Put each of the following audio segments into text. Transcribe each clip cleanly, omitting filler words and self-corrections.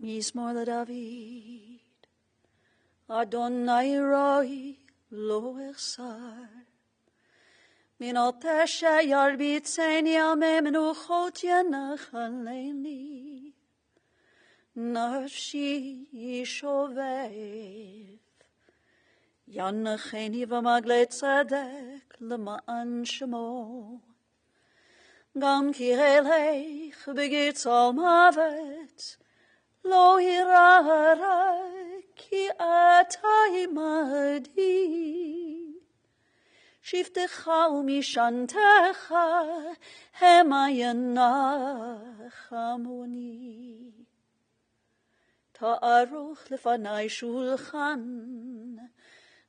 מזמור לדוד. אדוני רואי לא אחסר. מן הפשע ירביצני, ימי מנוחות ינחלני. נפשי שובב, ינחני במעגלי צדק למען שמו. גם כי אלך בגצל מוות, לא ירא כי אתה עמדי. שבטך ומשענתך המה ינחמוני. תערוך לפני שולחן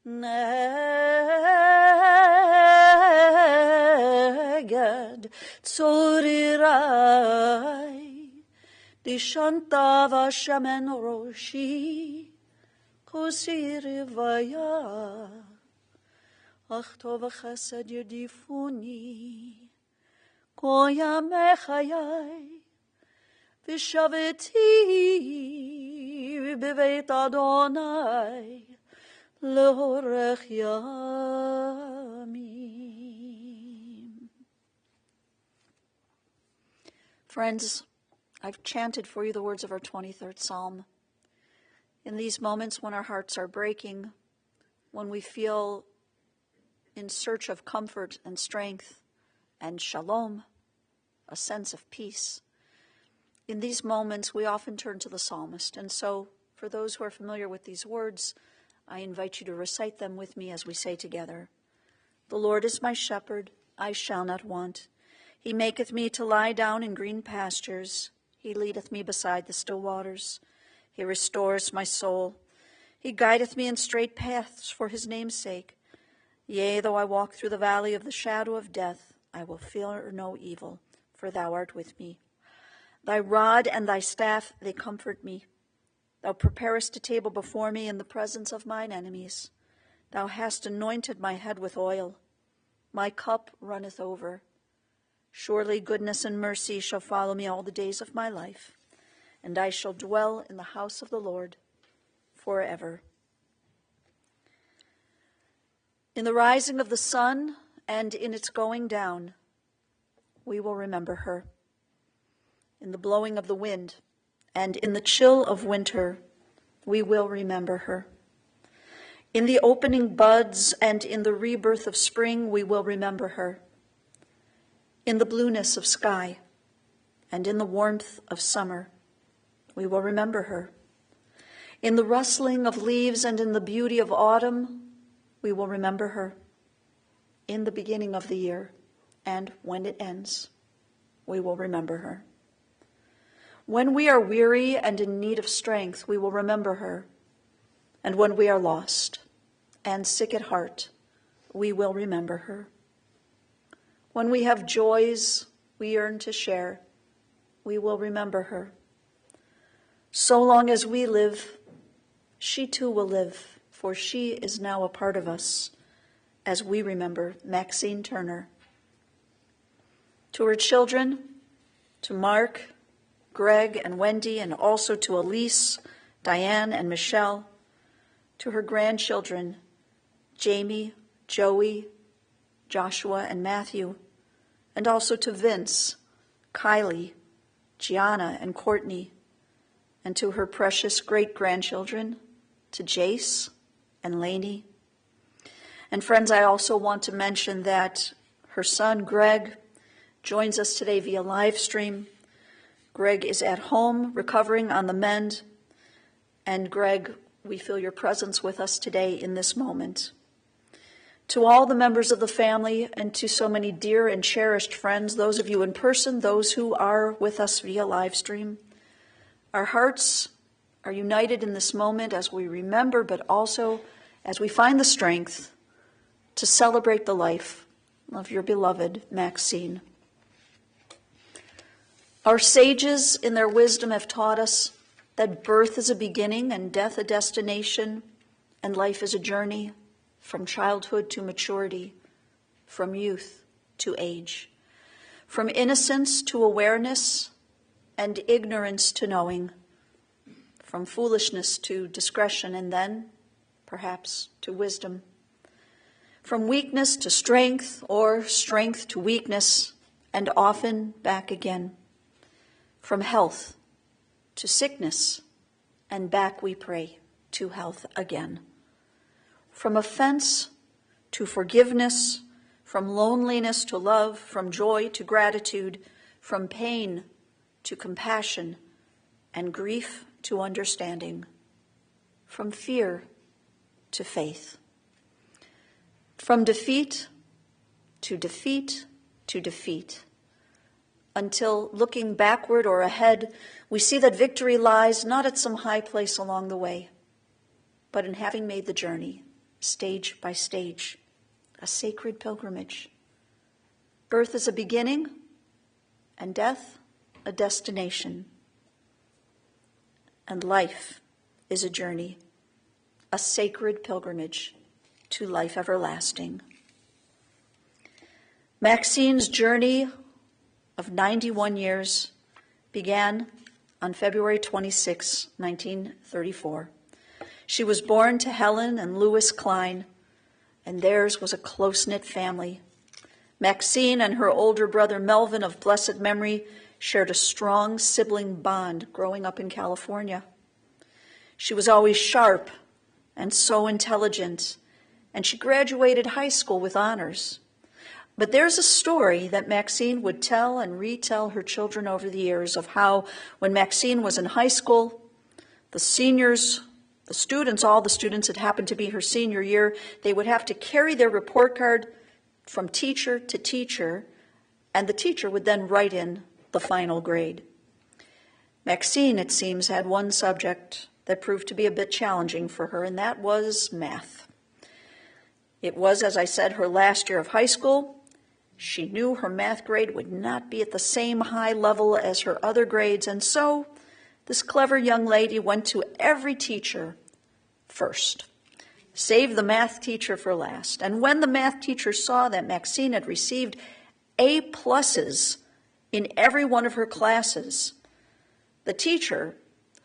נגד צורריי. דשנת ושמן ראשי כוסי רוויה. אך טוב וחסד ירדיפוני כל ימי חיי. ושבתי בבית אדוני לאורך ימים. Friends, I've chanted for you the words of our 23rd Psalm. In these moments when our hearts are breaking, when we feel in search of comfort and strength and shalom, a sense of peace, in these moments we often turn to the psalmist. And so, for those who are familiar with these words, I invite you to recite them with me as we say together. The Lord is my shepherd, I shall not want. He maketh me to lie down in green pastures. He leadeth me beside the still waters. He restores my soul. He guideth me in straight paths for his name's sake. Yea, though I walk through the valley of the shadow of death, I will fear no evil, for thou art with me. Thy rod and thy staff, they comfort me. Thou preparest a table before me in the presence of mine enemies. Thou hast anointed my head with oil. My cup runneth over. Surely goodness and mercy shall follow me all the days of my life, and I shall dwell in the house of the Lord forever. In the rising of the sun and in its going down, we will remember her. In the blowing of the wind and in the chill of winter, we will remember her. In the opening buds and in the rebirth of spring, we will remember her. In the blueness of sky and in the warmth of summer, we will remember her. In the rustling of leaves and in the beauty of autumn, we will remember her. In the beginning of the year and when it ends, we will remember her. When we are weary and in need of strength, we will remember her. And when we are lost and sick at heart, we will remember her. When we have joys we yearn to share, we will remember her. So long as we live, she too will live, for she is now a part of us, as we remember Maxine Turner. To her children, to Mark, Greg, and Wendy, and also to Elise, Diane, and Michelle, to her grandchildren, Jamie, Joey, Joshua, and Matthew, and also to Vince, Kylie, Gianna, and Courtney, and to her precious great-grandchildren, to Jace and Lainey. And friends, I also want to mention that her son, Greg, joins us today via live stream. Greg is at home, recovering on the mend. And Greg, we feel your presence with us today in this moment. To all the members of the family and to so many dear and cherished friends, those of you in person, those who are with us via live stream, our hearts are united in this moment as we remember, but also as we find the strength to celebrate the life of your beloved Maxine. Our sages in their wisdom have taught us that birth is a beginning and death a destination, and life is a journey from childhood to maturity, from youth to age, from innocence to awareness and ignorance to knowing, from foolishness to discretion, and then, perhaps, to wisdom. From weakness to strength, or strength to weakness, and often back again. From health to sickness, and back, we pray, to health again. From offense to forgiveness, from loneliness to love, from joy to gratitude, from pain to compassion, and grief to understanding, from fear to faith, from defeat to defeat to defeat, until looking backward or ahead, we see that victory lies not at some high place along the way, but in having made the journey, stage by stage, a sacred pilgrimage. Birth is a beginning, and death a destination. And life is a journey, a sacred pilgrimage to life everlasting. Maxine's journey of 91 years began on February 26, 1934. She was born to Helen and Louis Klein, and theirs was a close-knit family. Maxine and her older brother Melvin of blessed memory shared a strong sibling bond growing up in California. She was always sharp and so intelligent, and she graduated high school with honors. But there's a story that Maxine would tell and retell her children over the years of how when Maxine was in high school, all the students that happened to be her senior year, they would have to carry their report card from teacher to teacher, and the teacher would then write in the final grade. Maxine, it seems, had one subject that proved to be a bit challenging for her, and that was math. It was, as I said, her last year of high school. She knew her math grade would not be at the same high level as her other grades, and so this clever young lady went to every teacher first, saved the math teacher for last. And when the math teacher saw that Maxine had received A+ in every one of her classes, the teacher,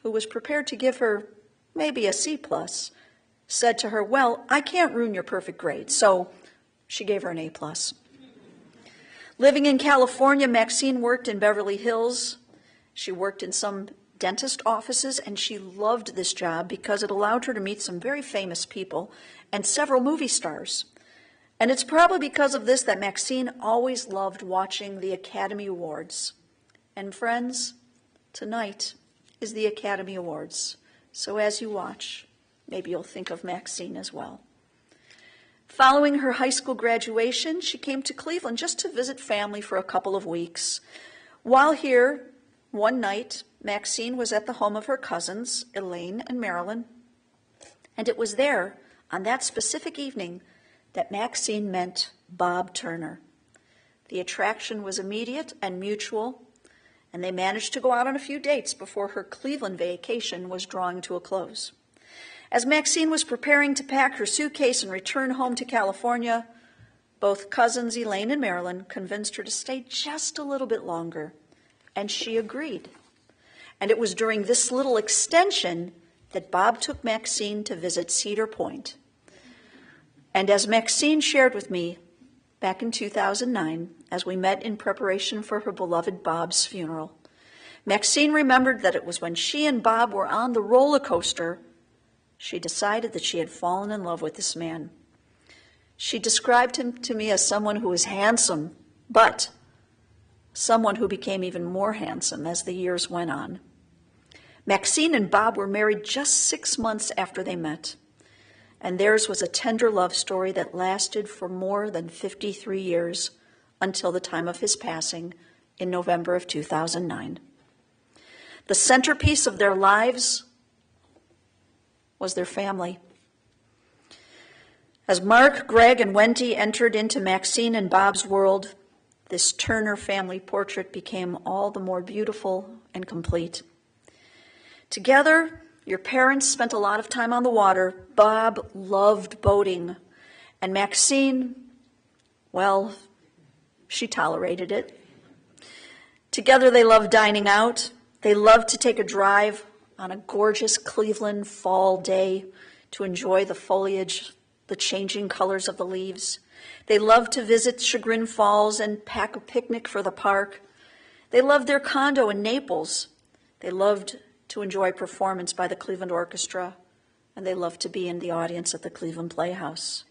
who was prepared to give her maybe a C+, said to her, "Well, I can't ruin your perfect grade," so she gave her an A+. Living in California, Maxine worked in Beverly Hills. She worked in some dentist offices, and she loved this job because it allowed her to meet some very famous people and several movie stars. And it's probably because of this that Maxine always loved watching the Academy Awards. And friends, tonight is the Academy Awards. So as you watch, maybe you'll think of Maxine as well. Following her high school graduation, she came to Cleveland just to visit family for a couple of weeks. While here, one night, Maxine was at the home of her cousins, Elaine and Marilyn, and it was there, on that specific evening, that Maxine met Bob Turner. The attraction was immediate and mutual, and they managed to go out on a few dates before her Cleveland vacation was drawing to a close. As Maxine was preparing to pack her suitcase and return home to California, both cousins Elaine and Marilyn convinced her to stay just a little bit longer, and she agreed. And it was during this little extension that Bob took Maxine to visit Cedar Point. And as Maxine shared with me back in 2009, as we met in preparation for her beloved Bob's funeral, Maxine remembered that it was when she and Bob were on the roller coaster she decided that she had fallen in love with this man. She described him to me as someone who was handsome, but someone who became even more handsome as the years went on. Maxine and Bob were married just 6 months after they met, and theirs was a tender love story that lasted for more than 53 years until the time of his passing in November of 2009. The centerpiece of their lives was their family. As Mark, Greg, and Wendy entered into Maxine and Bob's world, this Turner family portrait became all the more beautiful and complete. Together, your parents spent a lot of time on the water. Bob loved boating, and Maxine, well, she tolerated it. Together, they loved dining out. They loved to take a drive on a gorgeous Cleveland fall day to enjoy the foliage, the changing colors of the leaves. They loved to visit Chagrin Falls and pack a picnic for the park. They loved their condo in Naples. They loved to enjoy performance by the Cleveland Orchestra, and they loved to be in the audience at the Cleveland Playhouse.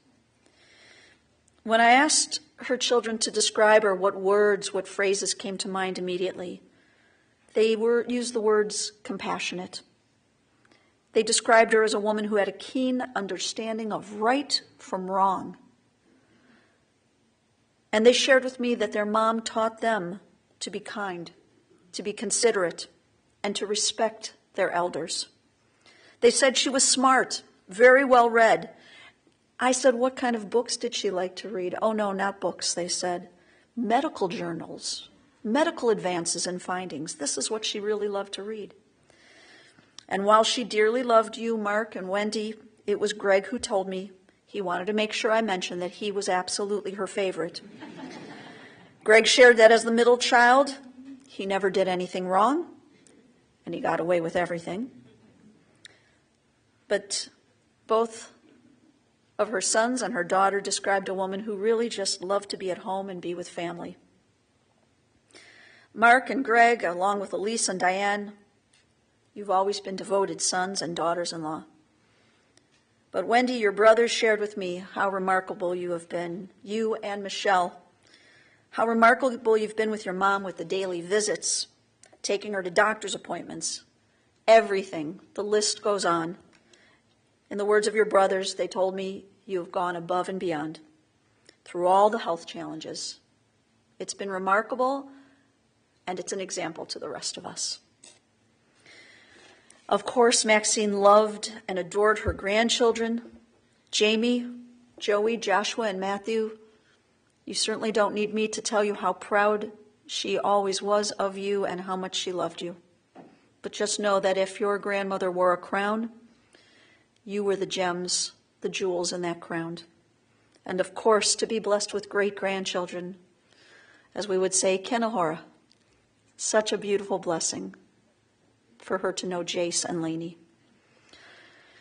When I asked her children to describe her, what words, what phrases came to mind immediately, they used the words compassionate. They described her as a woman who had a keen understanding of right from wrong. And they shared with me that their mom taught them to be kind, to be considerate, and to respect their elders. They said she was smart, very well read. I said, what kind of books did she like to read? Oh, no, not books, they said. Medical journals, medical advances and findings. This is what she really loved to read. And while she dearly loved you, Mark and Wendy, it was Greg who told me he wanted to make sure I mentioned that he was absolutely her favorite. Greg shared that as the middle child, he never did anything wrong, and he got away with everything. But both of her sons and her daughter described a woman who really just loved to be at home and be with family. Mark and Greg, along with Elise and Diane, you've always been devoted sons and daughters-in-law. But Wendy, your brothers shared with me how remarkable you have been, you and Michelle, how remarkable you've been with your mom with the daily visits, taking her to doctor's appointments, everything. The list goes on. In the words of your brothers, they told me you have gone above and beyond through all the health challenges. It's been remarkable, and it's an example to the rest of us. Of course, Maxine loved and adored her grandchildren, Jamie, Joey, Joshua, and Matthew. You certainly don't need me to tell you how proud she always was of you and how much she loved you. But just know that if your grandmother wore a crown, you were the gems, the jewels in that crown. And of course, to be blessed with great-grandchildren, as we would say, Kenahora. Such a beautiful blessing for her to know Jace and Lainey.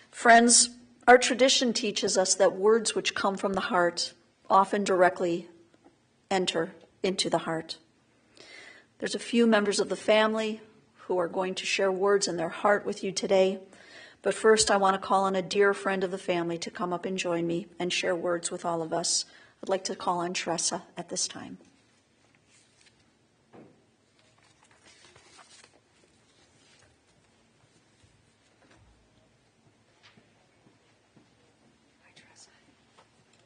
Friends, our tradition teaches us that words which come from the heart often directly enter into the heart. There's a few members of the family who are going to share words in their heart with you today. But first, I want to call on a dear friend of the family to come up and join me and share words with all of us. I'd like to call on Tressa at this time. Hi, Tressa.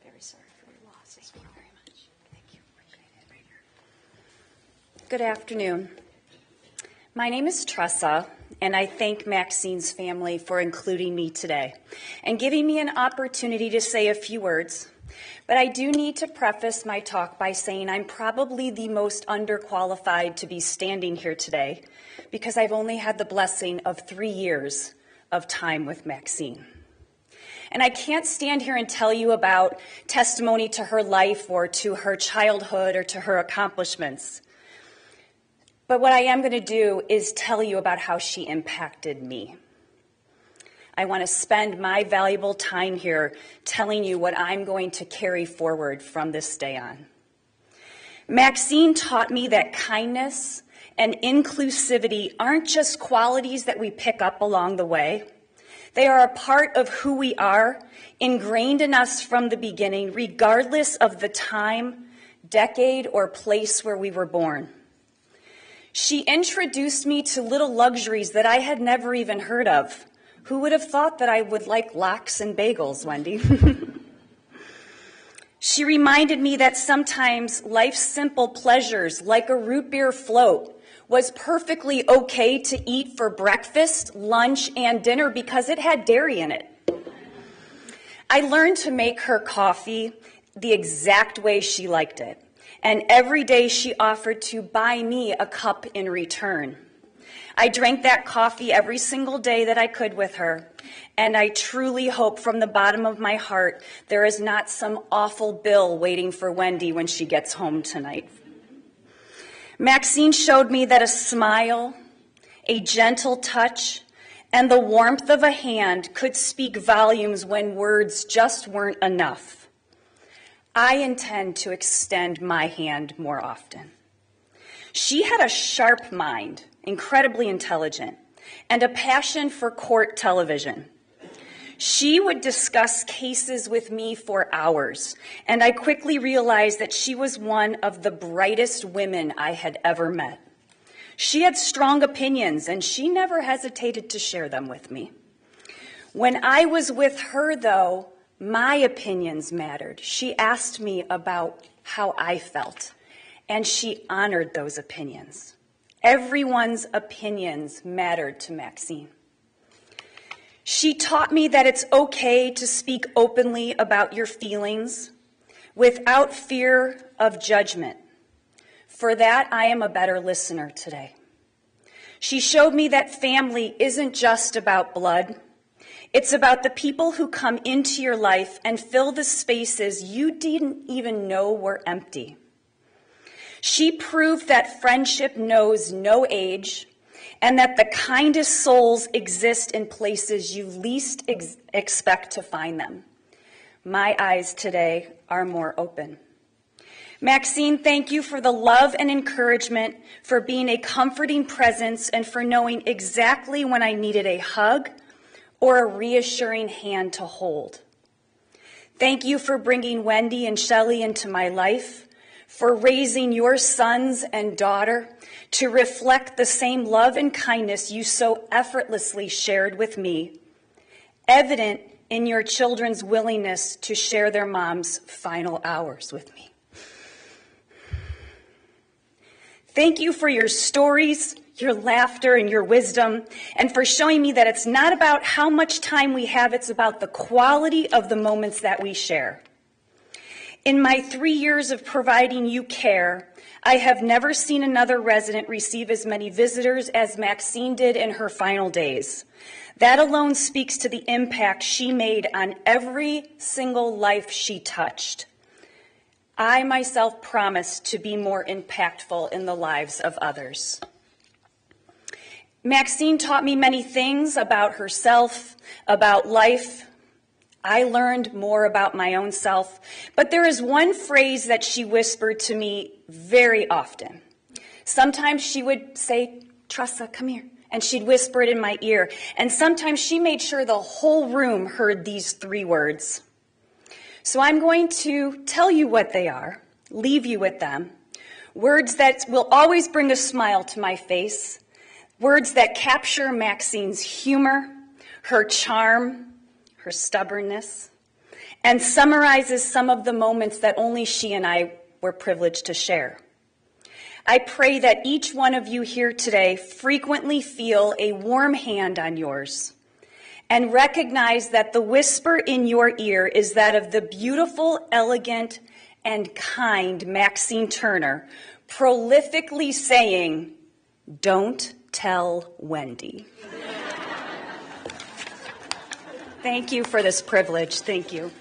Very sorry for your loss. Thank you very much. Thank you. Right here. Good afternoon. My name is Tressa, and I thank Maxine's family for including me today and giving me an opportunity to say a few words. But I do need to preface my talk by saying I'm probably the most underqualified to be standing here today because I've only had the blessing of 3 years of time with Maxine. And I can't stand here and tell you about testimony to her life or to her childhood or to her accomplishments. But what I am going to do is tell you about how she impacted me. I want to spend my valuable time here telling you what I'm going to carry forward from this day on. Maxine taught me that kindness and inclusivity aren't just qualities that we pick up along the way. They are a part of who we are, ingrained in us from the beginning, regardless of the time, decade, or place where we were born. She introduced me to little luxuries that I had never even heard of. Who would have thought that I would like lox and bagels, Wendy? She reminded me that sometimes life's simple pleasures, like a root beer float, was perfectly okay to eat for breakfast, lunch, and dinner because it had dairy in it. I learned to make her coffee the exact way she liked it. And every day she offered to buy me a cup in return. I drank that coffee every single day that I could with her, and I truly hope from the bottom of my heart there is not some awful bill waiting for Wendy when she gets home tonight. Maxine showed me that a smile, a gentle touch, and the warmth of a hand could speak volumes when words just weren't enough. I intend to extend my hand more often. She had a sharp mind, incredibly intelligent, and a passion for court television. She would discuss cases with me for hours, and I quickly realized that she was one of the brightest women I had ever met. She had strong opinions, and she never hesitated to share them with me. When I was with her, though, my opinions mattered. She asked me about how I felt, and she honored those opinions. Everyone's opinions mattered to Maxine. She taught me that it's okay to speak openly about your feelings without fear of judgment. For that, I am a better listener today. She showed me that family isn't just about blood. It's about the people who come into your life and fill the spaces you didn't even know were empty. She proved that friendship knows no age and that the kindest souls exist in places you least expect to find them. My eyes today are more open. Maxine, thank you for the love and encouragement, for being a comforting presence, and for knowing exactly when I needed a hug or a reassuring hand to hold. Thank you for bringing Wendy and Shelley into my life, for raising your sons and daughter to reflect the same love and kindness you so effortlessly shared with me, evident in your children's willingness to share their mom's final hours with me. Thank you for your stories, your laughter, and your wisdom, and for showing me that it's not about how much time we have, it's about the quality of the moments that we share. In my 3 years of providing you care, I have never seen another resident receive as many visitors as Maxine did in her final days. That alone speaks to the impact she made on every single life she touched. I myself promise to be more impactful in the lives of others. Maxine taught me many things about herself, about life. I learned more about my own self, but there is one phrase that she whispered to me very often. Sometimes she would say, "Tressa, come here," and she'd whisper it in my ear. And sometimes she made sure the whole room heard these 3 words. So I'm going to tell you what they are, leave you with them. Words that will always bring a smile to my face. Words that capture Maxine's humor, her charm, her stubbornness, and summarizes some of the moments that only she and I were privileged to share. I pray that each one of you here today frequently feel a warm hand on yours and recognize that the whisper in your ear is that of the beautiful, elegant, and kind Maxine Turner, prolifically saying, "Don't tell Wendy." Thank you for this privilege. Thank you.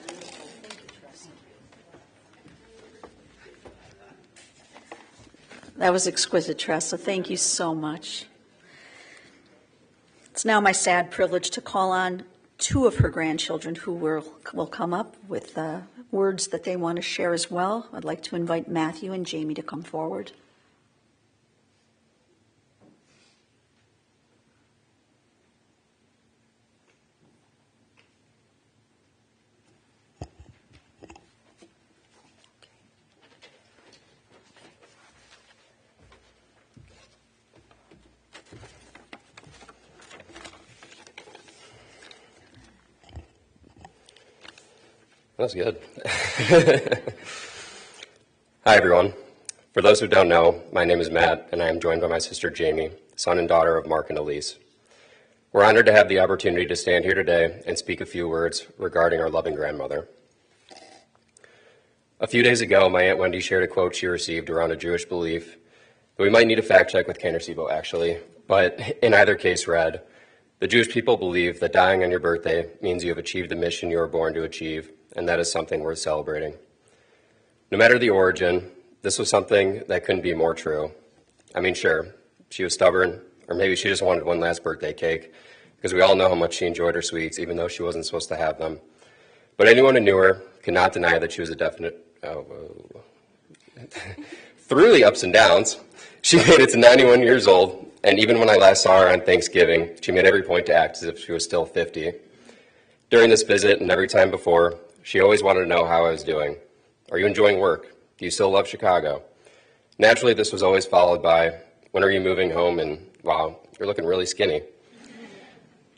That was exquisite, Tressa. Thank you so much. It's now my sad privilege to call on 2 of her grandchildren who will come up with words that they want to share as well. I'd like to invite Matthew and Jamie to come forward. That was good. Hi, everyone. For those who don't know, my name is Matt, and I am joined by my sister Jamie, son and daughter of Mark and Elise. We're honored to have the opportunity to stand here today and speak a few words regarding our loving grandmother. A few days ago, my Aunt Wendy shared a quote she received around a Jewish belief that we might need a fact check with Cantor Sibo, actually, but in either case read, "The Jewish people believe that dying on your birthday means you have achieved the mission you were born to achieve, and that is something worth celebrating." No matter the origin, this was something that couldn't be more true. I mean, sure, she was stubborn, or maybe she just wanted one last birthday cake, because we all know how much she enjoyed her sweets, even though she wasn't supposed to have them. But anyone who knew her could not deny that she was a definite, through the ups and downs, she made it to 91 years old, and even when I last saw her on Thanksgiving, she made every point to act as if she was still 50. During this visit and every time before, she always wanted to know how I was doing. Are you enjoying work? Do you still love Chicago? Naturally, this was always followed by, when are you moving home? And wow, you're looking really skinny.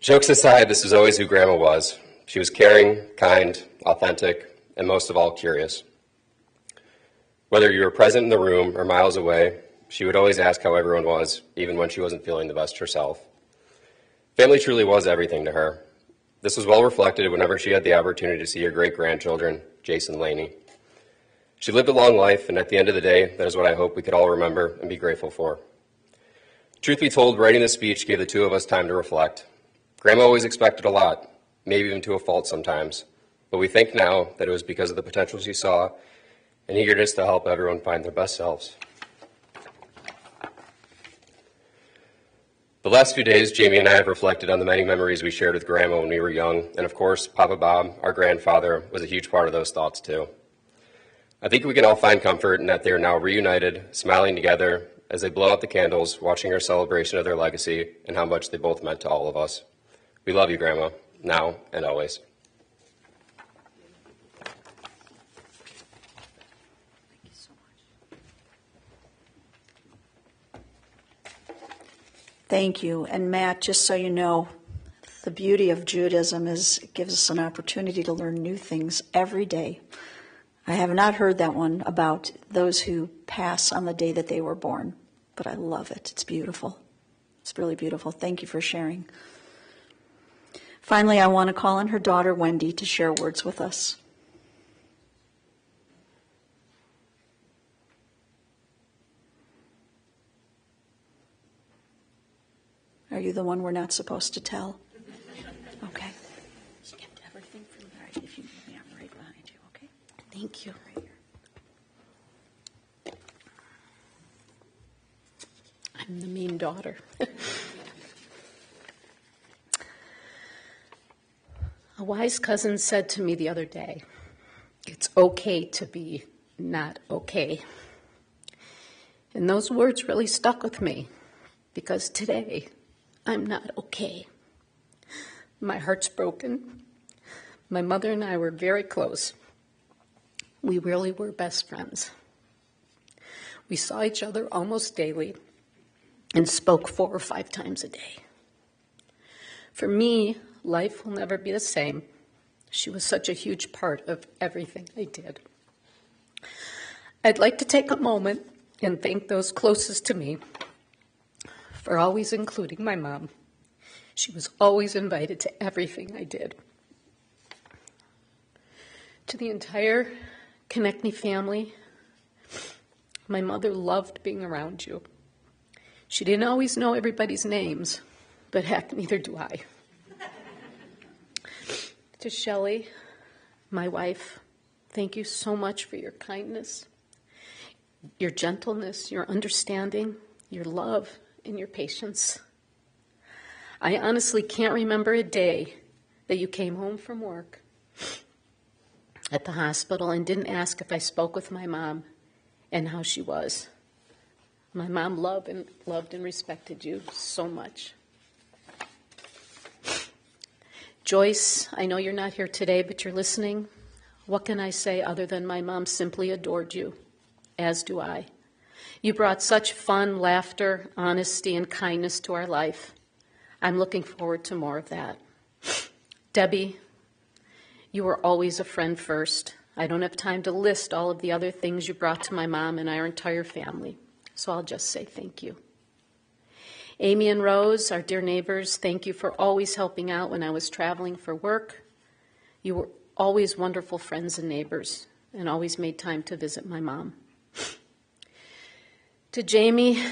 Jokes aside, this is always who Grandma was. She was caring, kind, authentic, and most of all, curious. Whether you were present in the room or miles away, she would always ask how everyone was, even when she wasn't feeling the best herself. Family truly was everything to her. This was well reflected whenever she had the opportunity to see her great-grandchildren, Jason and Laney. She lived a long life, and at the end of the day, that is what I hope we could all remember and be grateful for. Truth be told, writing this speech gave the two of us time to reflect. Grandma always expected a lot, maybe even to a fault sometimes, but we think now that it was because of the potential she saw and eagerness to help everyone find their best selves. The last few days, Jamie and I have reflected on the many memories we shared with Grandma when we were young, and of course, Papa Bob, our grandfather, was a huge part of those thoughts too. I think we can all find comfort in that they are now reunited, smiling together as they blow out the candles, watching our celebration of their legacy and how much they both meant to all of us. We love you, Grandma, now and always. Thank you. And Matt, just so you know, the beauty of Judaism is it gives us an opportunity to learn new things every day. I have not heard that one about those who pass on the day that they were born, but I love it. It's beautiful. It's really beautiful. Thank you for sharing. Finally, I want to call on her daughter, Wendy, to share words with us. Are you the one we're not supposed to tell? Okay. She kept everything from there. If you need me, I'm right behind you, okay? Thank you. Right here. I'm the mean daughter. A wise cousin said to me the other day, "It's okay to be not okay." And those words really stuck with me because today I'm not okay. My heart's broken. My mother and I were very close. We really were best friends. We saw each other almost daily and spoke 4 or 5 times a day. For me, life will never be the same. She was such a huge part of everything I did. I'd like to take a moment and thank those closest to me for always including my mom. She was always invited to everything I did. To the entire Konechny family, my mother loved being around you. She didn't always know everybody's names, but heck, neither do I. To Shelley, my wife, thank you so much for your kindness, your gentleness, your understanding, your love, and your patience. I honestly can't remember a day that you came home from work at the hospital and didn't ask if I spoke with my mom and how she was. My mom loved and respected you so much. Joyce, I know you're not here today, but you're listening. What can I say other than my mom simply adored you, as do I. You brought such fun, laughter, honesty, and kindness to our life. I'm looking forward to more of that. Debbie, you were always a friend first. I don't have time to list all of the other things you brought to my mom and our entire family, so I'll just say thank you. Amy and Rose, our dear neighbors, thank you for always helping out when I was traveling for work. You were always wonderful friends and neighbors and always made time to visit my mom. To Jamie,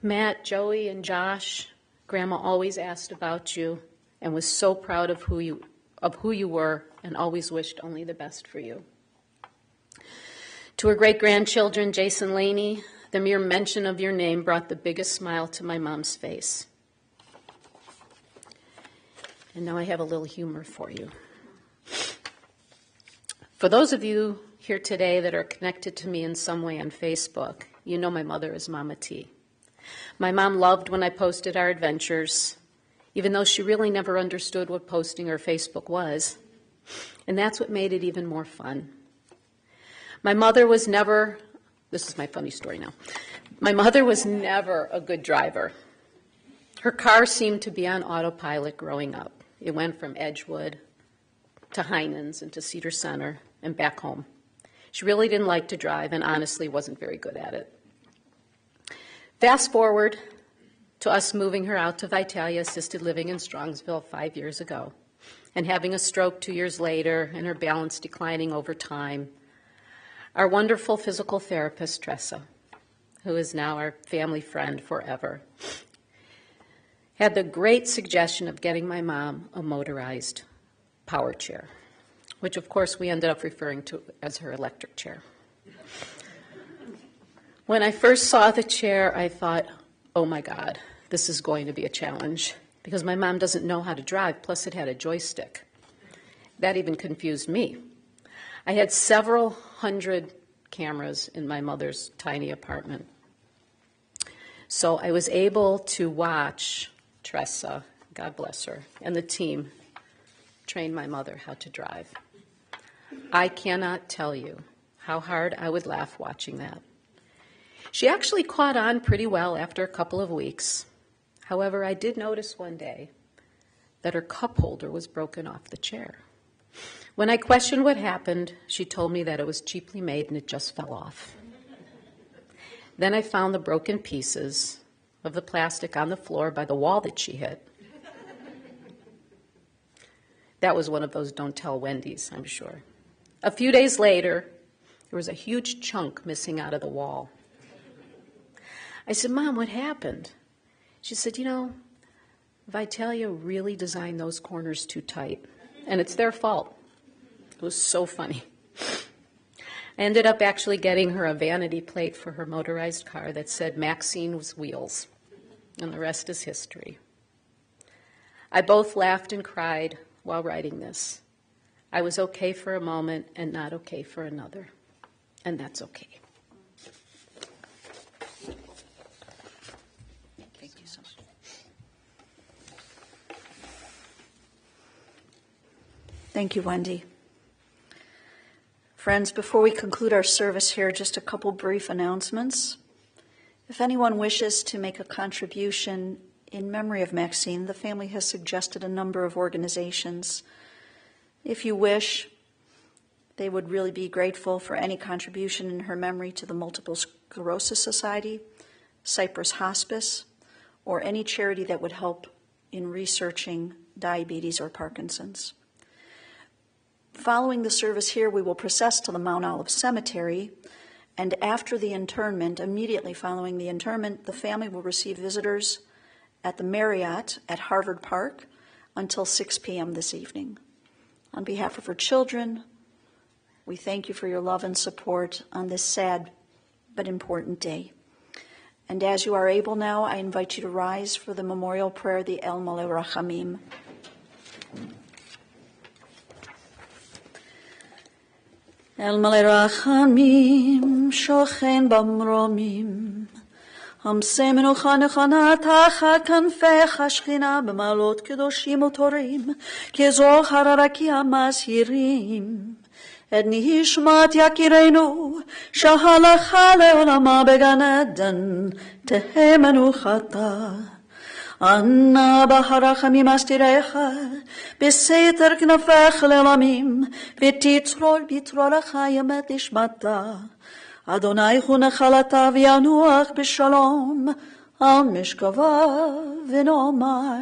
Matt, Joey, and Josh, Grandma always asked about you and was so proud of who you were and always wished only the best for you. To her great-grandchildren, Jason Laney, the mere mention of your name brought the biggest smile to my mom's face. And now I have a little humor for you. For those of you here today that are connected to me in some way on Facebook, you know my mother is Mama T. My mom loved when I posted our adventures, even though she really never understood what posting or Facebook was. And that's what made it even more fun. My mother was never, this is my funny story now, my mother was never a good driver. Her car seemed to be on autopilot growing up. It went from Edgewood to Heinens and to Cedar Center and back home. She really didn't like to drive and honestly wasn't very good at it. Fast forward to us moving her out to Vitalia Assisted Living in Strongsville 5 years ago and having a stroke 2 years later and her balance declining over time. Our wonderful physical therapist, Tressa, who is now our family friend forever, had the great suggestion of getting my mom a motorized power chair, which of course we ended up referring to as her electric chair. When I first saw the chair, I thought, oh my God, this is going to be a challenge because my mom doesn't know how to drive, plus it had a joystick. That even confused me. I had several hundred cameras in my mother's tiny apartment. So I was able to watch Tressa, God bless her, and the team train my mother how to drive. I cannot tell you how hard I would laugh watching that. She actually caught on pretty well after a couple of weeks. However, I did notice one day that her cup holder was broken off the chair. When I questioned what happened, she told me that it was cheaply made and it just fell off. Then I found the broken pieces of the plastic on the floor by the wall that she hit. That was one of those don't tell Wendy's, I'm sure. A few days later, there was a huge chunk missing out of the wall. I said, Mom, what happened? She said, you know, Vitalia really designed those corners too tight, and it's their fault. It was so funny. I ended up actually getting her a vanity plate for her motorized car that said Maxine's Wheels, and the rest is history. I both laughed and cried while writing this. I was okay for a moment and not okay for another, and that's okay. Thank you so much. Thank you, Wendy. Friends, before we conclude our service here, just a couple brief announcements. If anyone wishes to make a contribution in memory of Maxine, the family has suggested a number of organizations. If you wish, they would really be grateful for any contribution in her memory to the Multiple Sclerosis Society, Cypress Hospice, or any charity that would help in researching diabetes or Parkinson's. Following the service here, we will process to the Mount Olive Cemetery, and after the internment, immediately following the internment, the family will receive visitors at the Marriott at Harvard Park until 6 p.m. this evening. On behalf of her children, we thank you for your love and support on this sad but important day. And as you are able now, I invite you to rise for the memorial prayer, the El Maleh Rachamim. El Maleh Rachamim, shochen במרומים, המסה מנוחה נכונה תחת כנפיך השכינה במעלות קדושים וטהורים, כזוהר הרקיע מזהירים. את נשמת יקירנו, שהלכה לעולמה בגן עדן, תהא מנוחתה. אנא ברחמים אסתירך, בסתר כנפיך לעולמים, ותצרור בתרור החיים את נשמתה. אדוני הוא נחלתה וינוח בשלום, על משכבה ונאמר,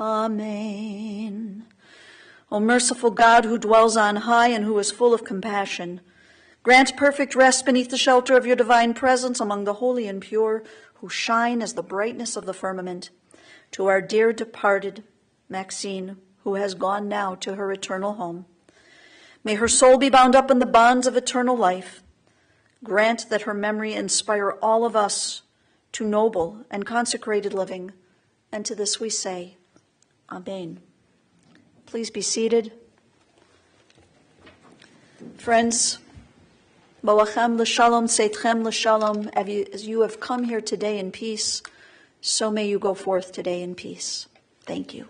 Amen. O merciful God, who dwells on high and who is full of compassion, grant perfect rest beneath the shelter of your divine presence among the holy and pure, who shine as the brightness of the firmament, to our dear departed Maxine, who has gone now to her eternal home. May her soul be bound up in the bonds of eternal life. Grant that her memory inspire all of us to noble and consecrated living, and to this we say, Amen. Please be seated. Friends, Boachem l'shalom, seitchem l'shalom, as you have come here today in peace, so may you go forth today in peace. Thank you.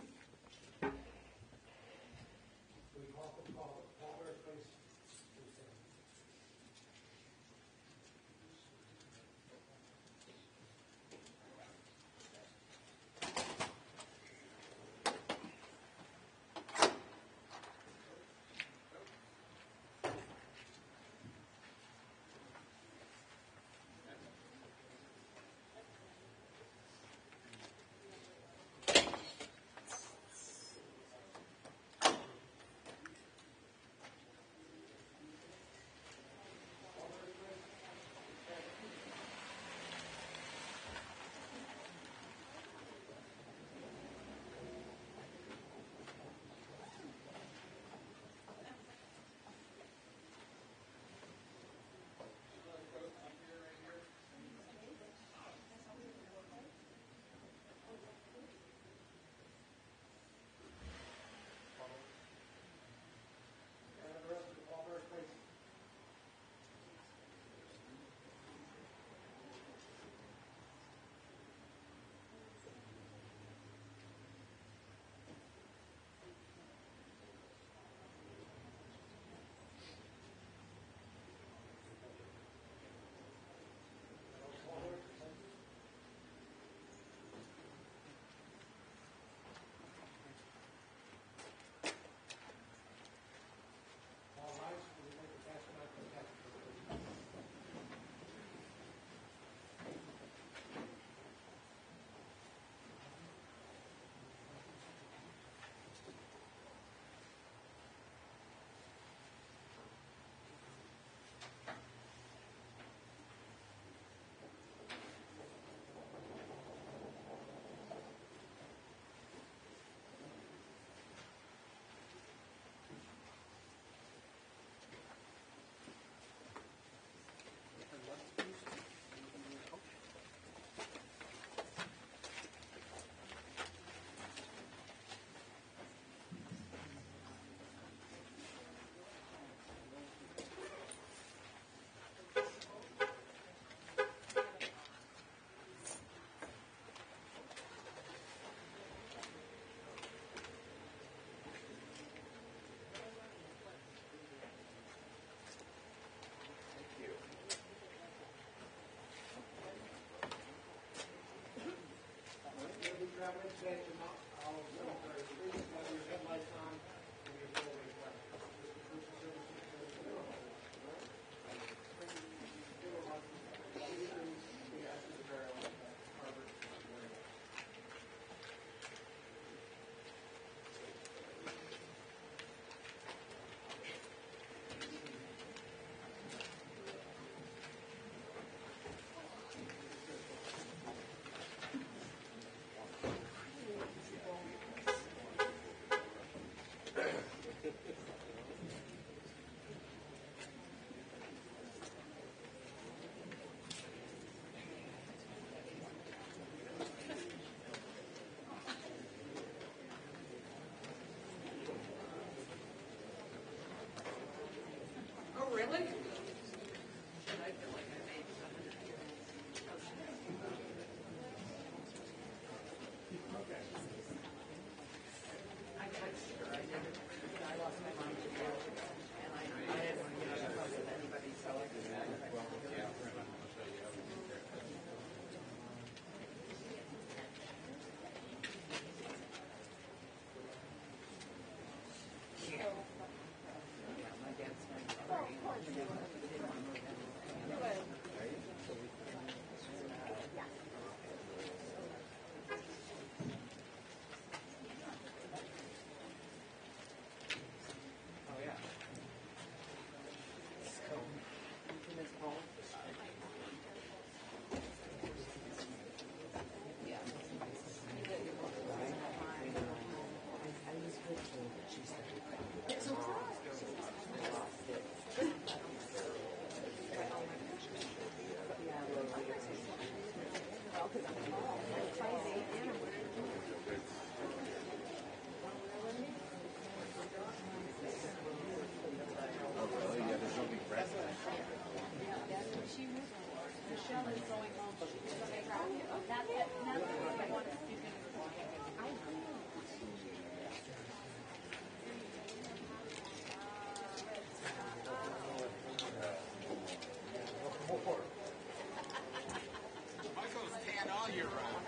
all year round.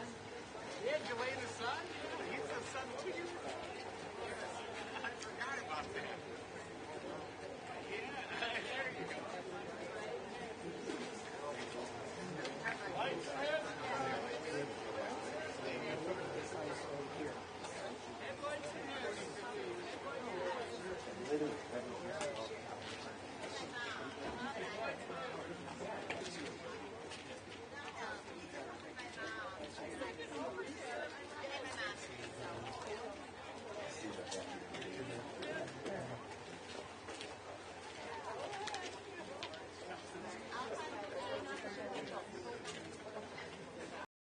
Yeah, you lay in the sun? He's the sun too. I forgot about that.